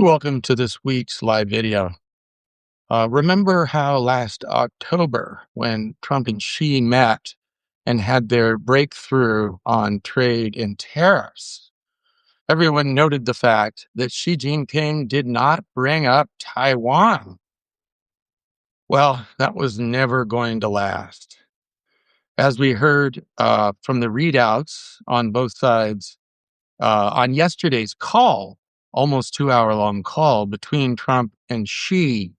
Welcome to this week's live video. Remember how last October, when Trump and Xi met and had their breakthrough on trade and tariffs, everyone noted the fact that Xi Jinping did not bring up Taiwan. Well, that was never going to last. As we heard from the readouts on both sides on yesterday's call, almost 2 hour long call between Trump and Xi,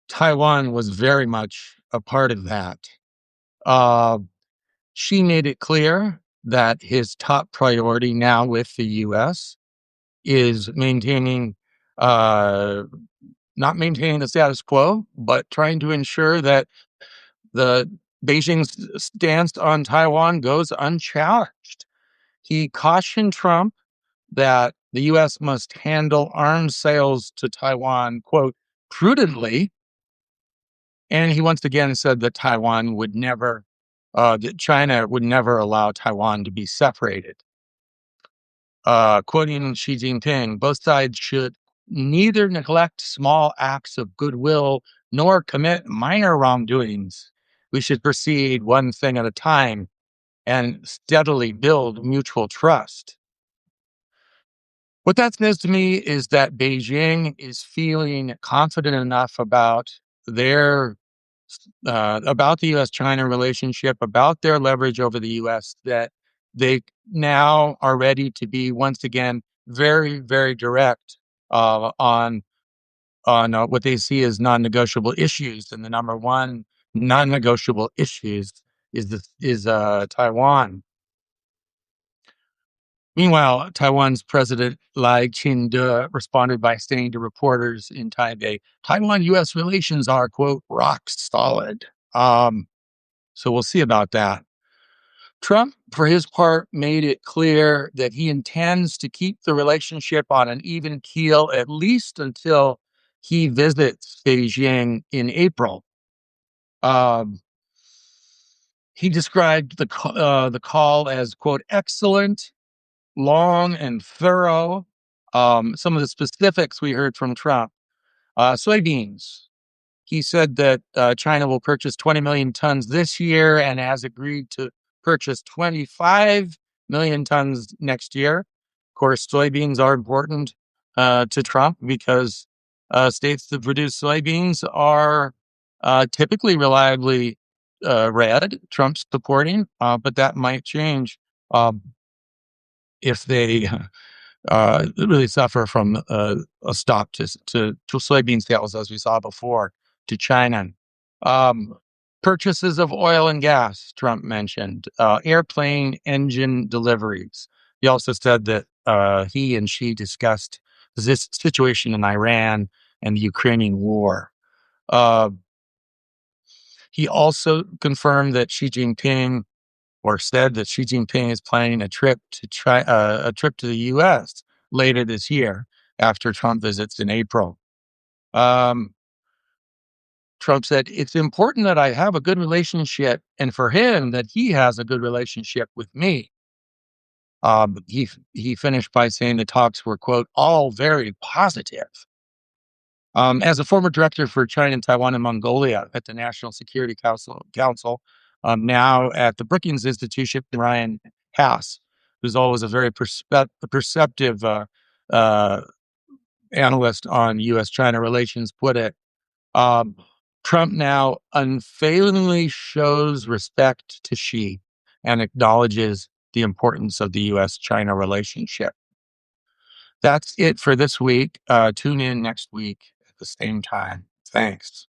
Taiwan was very much a part of that. Uh, she made it clear that his top priority now with the U.S. is uh, not maintaining the status quo, but trying to ensure that the Beijing's stance on Taiwan goes unchallenged. He cautioned Trump that the U.S. must handle arms sales to Taiwan, quote, prudently. And he once again said that that China would never allow Taiwan to be separated. Quoting Xi Jinping, both sides should neither neglect small acts of goodwill nor commit minor wrongdoings. We should proceed one thing at a time and steadily build mutual trust. What that says to me is that Beijing is feeling confident enough their about the U.S.-China relationship, about their leverage over the U.S., that they now are ready to be once again very, very direct on what they see as non-negotiable issues. And the number one non-negotiable issues is Taiwan. Meanwhile, Taiwan's President Lai Ching-te responded by saying to reporters in Taipei, Taiwan-U.S. relations are, quote, rock solid. So we'll see about that. Trump, for his part, made it clear that he intends to keep the relationship on an even keel, at least until he visits Beijing in April. He described the call as, quote, excellent, long and thorough. Some of the specifics we heard from Trump. Soybeans. He said that China will purchase 20 million tons this year and has agreed to purchase 25 million tons next year. Of course, soybeans are important to Trump because states that produce soybeans are typically reliably red, Trump's supporting, but that might change if they really suffer from a stop to soybean sales, as we saw before, to China. Purchases of oil and gas, Trump mentioned, airplane engine deliveries. He also said that he and Xi discussed this situation in Iran and the Ukrainian war. He also confirmed that said that Xi Jinping is planning a trip to the U.S. later this year after Trump visits in April. Trump said, it's important that I have a good relationship, and for him, that he has a good relationship with me. He finished by saying the talks were, quote, all very positive. As a former director for China, Taiwan, and Mongolia at the National Security Council, now at the Brookings Institution, Ryan Hass, who's always a very perceptive analyst on U.S.-China relations, put it, Trump now unfailingly shows respect to Xi and acknowledges the importance of the U.S.-China relationship. That's it for this week. Tune in next week at the same time. Thanks.